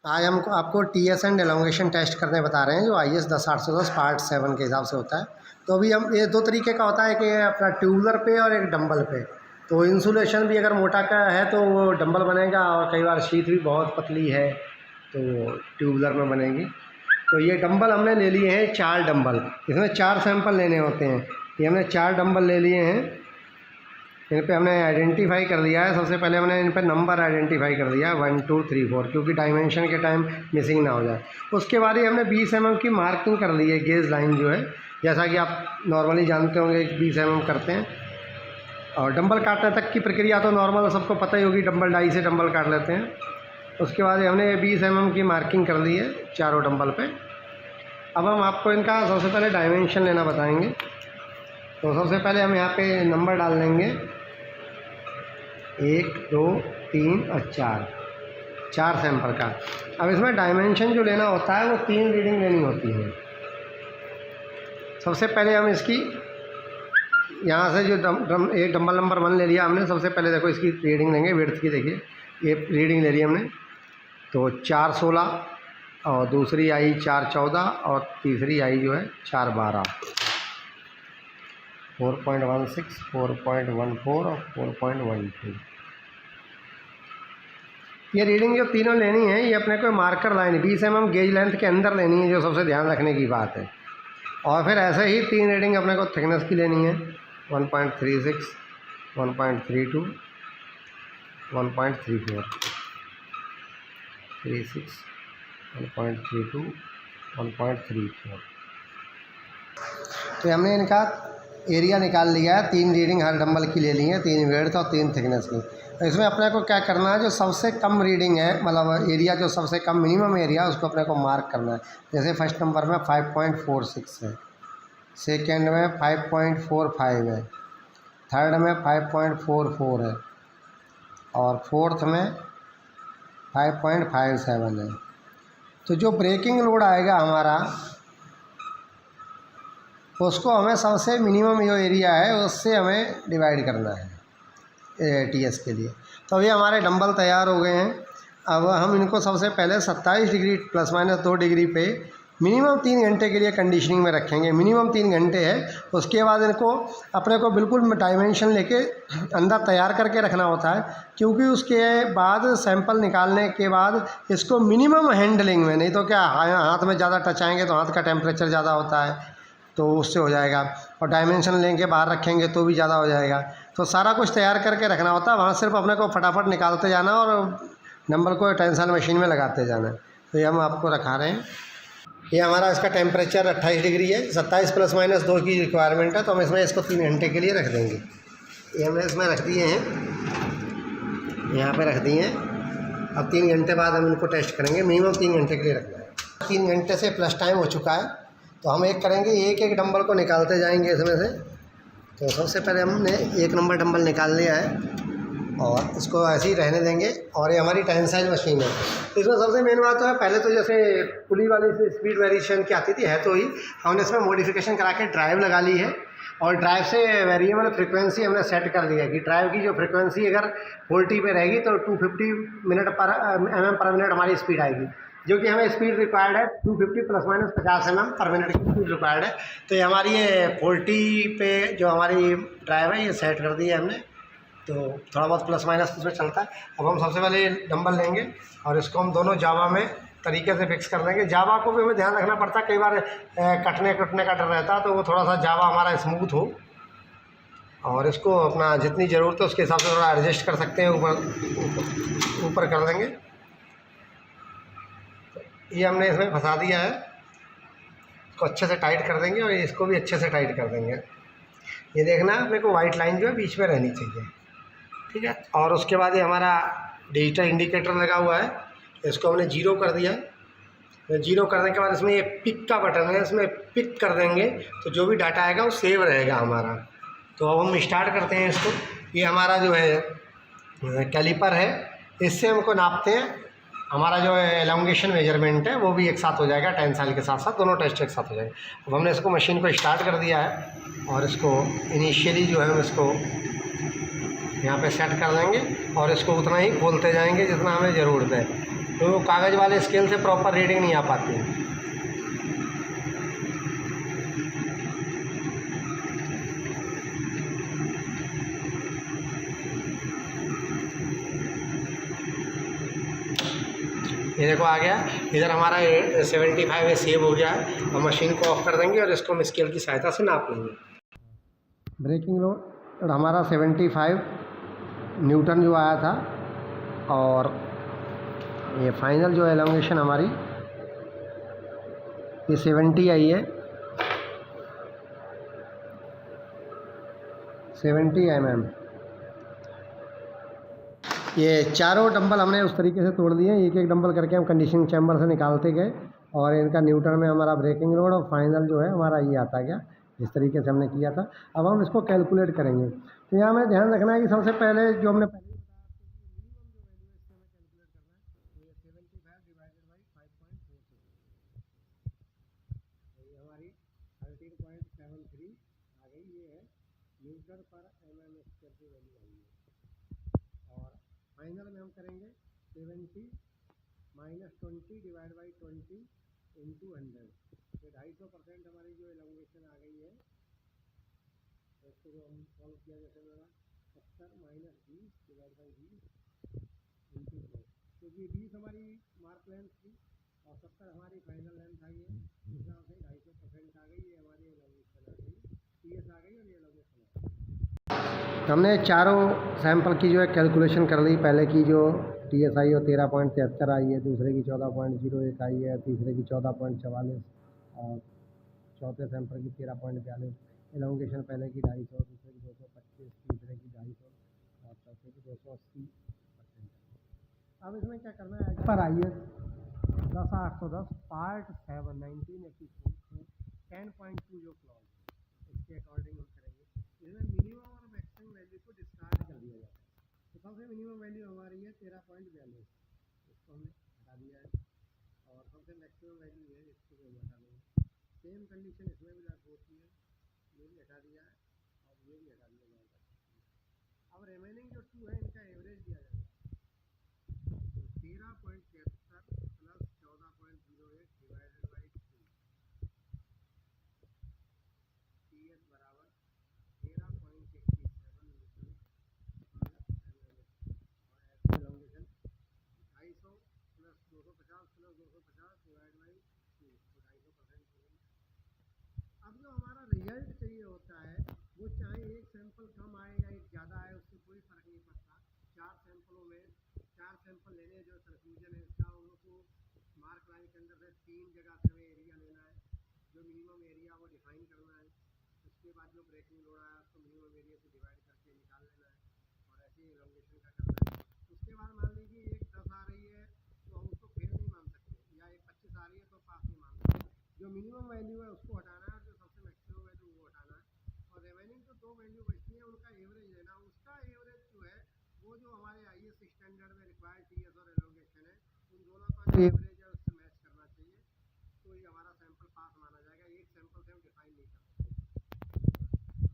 आज हम आपको टीएस एंड एलोंगेशन टेस्ट करने बता रहे हैं जो IS 10810 पार्ट 7 के हिसाब से होता है। तो अभी हम ये दो तरीके का होता है कि अपना ट्यूबलर पे और एक डंबल पे। तो इंसुलेशन भी अगर मोटा का है तो वो डंबल बनेगा, और कई बार शीट भी बहुत पतली है तो ट्यूबलर में बनेगी। तो ये डंबल हमने ले लिए हैं 4 डंबल, इसमें 4 सैंपल लेने होते हैं। ये हमने 4 डंबल ले लिए हैं। इन पे हमने आइडेंटिफाई कर दिया है। सबसे पहले हमने इन पे नंबर आइडेंटिफाई कर दिया 1 2 3 4, क्योंकि डायमेंशन के टाइम मिसिंग ना हो जाए। उसके बाद ही हमने 20 mm की मार्किंग कर ली है, गेज लाइन जो है, जैसा कि आप नॉर्मली जानते होंगे 20 mm करते हैं। और डंबल काटने तक की प्रक्रिया तो नॉर्मल सबको पता ही होगी, डंबल डाई से डंबल काट लेते हैं। उसके बाद हमने 20 mm की मार्किंग कर दी है चारों डंबल पे। अब हम आपको इनका सबसे पहले डायमेंशन लेना बताएंगे। तो सबसे पहले हम यहाँ पे नंबर डाल देंगे 1 2 3 और 4 सैंपल का। अब इसमें डायमेंशन जो लेना होता है वो 3 रीडिंग लेनी होती है। सबसे पहले हम इसकी यहाँ से जो एक डंबल नंबर 1 ले लिया हमने। सबसे पहले देखो इसकी रीडिंग लेंगे, विड्थ की देखिए, ये रीडिंग ले ली हमने। तो 4 16 और दूसरी आई 4 14 और तीसरी आई जो है 4 12, 4.16 4.14 और 4.12। ये रीडिंग जो तीनों लेनी है ये अपने को marker line 20 mm gauge length के अंदर लेनी है, जो सबसे ध्यान रखने की बात है। और फिर ऐसे ही 3 रीडिंग अपने को थिकनेस की लेनी है 1.36 1.32 1.34 36 1.32 1.34। तो हमने इनका एरिया निकाल लिया है। 3 रीडिंग हर डंबल की ले ली है, 3 विड्थ और 3 थिकनेस की। तो इसमें अपने को क्या करना है, जो सबसे कम रीडिंग है, मतलब एरिया जो सबसे कम मिनिमम एरिया, उसको अपने को मार्क करना है। जैसे फर्स्ट नंबर में 5.46 है, सेकेंड में 5.45 है, थर्ड में 5.44 है और फोर्थ में 5.57 है। तो जो ब्रेकिंग लोड आएगा हमारा, उसको हमें सबसे मिनिमम जो एरिया है उससे हमें डिवाइड करना है टीएस के लिए। तो अभी हमारे डंबल तैयार हो गए हैं। अब हम इनको सबसे पहले 27 डिग्री ±2 डिग्री पे मिनिमम 3 घंटे के लिए कंडीशनिंग में रखेंगे। मिनिमम 3 घंटे है। उसके बाद इनको अपने को बिल्कुल डायमेंशन लेके अंदर तैयार करके रखना होता है, क्योंकि उसके बाद सैंपल निकालने के बाद इसको मिनिमम हैंडलिंग में, नहीं तो क्या हाथ में ज़्यादा टच आएंगे तो हाथ का टेम्परेचर ज़्यादा होता है तो उससे हो जाएगा, और डायमेंशन लेके बाहर रखेंगे तो भी ज़्यादा हो जाएगा। तो सारा कुछ तैयार करके रखना होता है। वहाँ सिर्फ अपने को फटाफट निकालते जाना और नंबर को टेंसल मशीन में लगाते जाना। तो ये हम आपको रखा रहे हैं। ये हमारा इसका टेम्परेचर 28 डिग्री है, 27 ±2 की रिक्वायरमेंट है। तो हम इसमें इसको 3 घंटे के लिए रख देंगे। ये हमने इसमें रख दिए हैं, यहाँ पर रख दिए हैं। अब 3 घंटे बाद हम इनको टेस्ट करेंगे। मिनिमम 3 घंटे के लिए रखना है। 3 घंटे से प्लस टाइम हो चुका है। तो हम एक करेंगे, एक डंबल को निकालते जाएंगे इसमें से। तो सबसे पहले हमने 1 नंबर डंबल निकाल लिया है और इसको ऐसे ही रहने देंगे। और ये हमारी टेंसाइल मशीन है। इसमें सबसे मेन बात तो है, पहले तो जैसे पुली वाली से स्पीड वेरिएशन की आती थी, है तो ही, हमने इसमें मॉडिफिकेशन करा के ड्राइव लगा ली है। और ड्राइव से वेरिएबल फ्रिक्वेंसी हमने सेट कर दिया कि ड्राइव की जो फ्रिक्वेंसी अगर 40 पे रहेगी तो 250 mm/min हमारी स्पीड आएगी, जो कि हमें स्पीड रिक्वायर्ड है 250 ±50 mm/min की स्पीड रिक्वायर्ड है। तो ये हमारी ये 40 पे जो हमारी ड्राइव है ये सेट कर दी है हमने। तो थोड़ा बहुत प्लस माइनस उसमें चलता है। अब हम सबसे पहले डंबल लेंगे और इसको हम दोनों जावा में तरीके से फिक्स कर देंगे। जावा को भी हमें ध्यान रखना पड़ता है, कई बार कटने का डर रहता है, तो वो थोड़ा सा जावा हमारा स्मूथ हो। और इसको अपना जितनी ज़रूरत है उसके हिसाब से थोड़ा एडजस्ट कर सकते हैं, ऊपर कर देंगे। ये हमने इसमें फंसा दिया है, इसको अच्छे से टाइट कर देंगे और इसको भी अच्छे से टाइट कर देंगे। ये देखना है अपने को वाइट लाइन जो है बीच में रहनी चाहिए, ठीक है। और उसके बाद ये हमारा डिजिटल इंडिकेटर लगा हुआ है, इसको हमने 0 कर दिया। तो 0 करने के बाद इसमें ये पिक का बटन है, इसमें पिक कर देंगे तो जो भी डाटा आएगा वो सेव रहेगा हमारा। तो अब हम स्टार्ट करते हैं इसको। ये हमारा जो है कैलिपर है, इससे हमको नापते हैं। हमारा जो एलोंगेशन मेजरमेंट है वो भी एक साथ हो जाएगा, टेंसाइल के साथ साथ दोनों टेस्ट एक साथ हो जाएगा। अब हमने इसको मशीन को स्टार्ट कर दिया है और इसको इनिशियली जो है हम इसको यहाँ पे सेट कर देंगे और इसको उतना ही खोलते जाएंगे जितना हमें ज़रूरत है। तो वो कागज़ वाले स्केल से प्रॉपर रीडिंग नहीं आ पाती। ये देखो आ गया, इधर हमारा 75 सेव हो गया है। हम मशीन को ऑफ कर देंगे और इसको हम स्केल की सहायता से नाप लेंगे। ब्रेकिंग लोड हमारा 75 न्यूटन जो आया था, और ये फाइनल जो एलोंगेशन हमारी ये 70 आई है, 70 mm। ये चारों डंबल हमने उस तरीके से तोड़ दिए, एक एक डंबल करके हम कंडीशनिंग चैम्बर से निकालते गए, और इनका न्यूटन में हमारा ब्रेकिंग लोड और फाइनल जो है हमारा ये आता गया। इस तरीके से हमने किया था। अब हम इसको कैलकुलेट करेंगे। तो यहाँ हमें ध्यान रखना है कि सबसे पहले जो हमने हमारी 13.73 आ गई, ये है न्यूटन पर mm स्क्वायर की वैल्यू आई है। और फाइनल में हम करेंगे 70 माइनस 20 डिवाइड बाई 20 इंटू 100। तो 250% हमारी जो एलोंगेशन आ गई है, इसको जो हम सॉल्व किया जैसे मेरा 70 माइनस 20 डिवाइड बाई 20 इंटू 2, क्योंकि 20 हमारी मार्क लेंथ थी और 70 हमारी फाइनल लेंथ आई है। इस हिसाब से 250% आ गई, ये हमारी एलोंगेशन आ गई, टीएस आ गई और ये एलोंगेशन आ गई। हमने चारों सैंपल की जो है कैलकुलेशन कर ली। पहले की जो टीएस आई वो 13.73 आई है, दूसरे की 14.01 आई है, तीसरे की 14.44 और चौथे सैंपल की 13.42। एलोंगेशन पहले की 250, दूसरे की 225, तीसरे की 250 और चौथे की 280%। अब इसमें क्या करना है, एज पर IS 10810 पार्ट 7 1984 10.2 जो क्लॉज है, इसके अकॉर्डिंग हम करेंगे। इसमें मिनिमम और मैक्सिमम वैल्यू को डिस्कार्ड कर दिया जाता है। तो सबसे मिनिमम वैल्यू हमारी है 13.42, इसको हमने हटा दिया है, और सबसे मैक्सिमम वैल्यू है, इसको भी हम हटा देंगे। सेम कंडीशन इसमें भी लागू होती है, ये भी हटा दिया है और ये भी हटा दिया जाएगा। अब रिमेनिंग जो 2 है इनका एवरेज दिया जाएगा। तो 13.73 प्लस 14.08 डिवाइडेड बाई 2, TS बराबर 13.87 न्यूटन पर elongation 250 plus 250 plus 250 divide by 2, तो 250%। अब जो हमारा रिजल्ट चाहिए होता है, वो चाहे एक सैंपल कम आए या एक ज़्यादा आए, उससे कोई फ़र्क नहीं पड़ता। 4 सैंपलों में 4 सैंपल लेने जो कन्फ्यूजन है इसका, उनको मार्क लाइन के अंदर से 3 जगह से हमें एरिया लेना है, जो मिनिमम एरिया वो डिफाइन करना है। उसके बाद जो ब्रेकिंग लोड आया उसको मिनिमम एरिया से डिवाइड करके निकाल लेना है, और ऐसे ही एलोंगेशन का करना है। उसके बाद मान लीजिए एक 10 आ रही है तो हम उसको फेल नहीं मान सकते, या एक 25 आ रही है तो पास नहीं मान सकते। जो मिनिमम वैल्यू है उसको हटाना है, जो सबसे मैक्सिमम वैल्यू वो हटाना है, और रिमेनिंग जो 2 वैल्यू बचती है उनका एवरेज लेना। उसका एवरेज जो है वो जो हमारे IS स्टैंडर्ड में रिक्वायर्ड TS और एलोंगेशन है, उन दोनों का एवरेज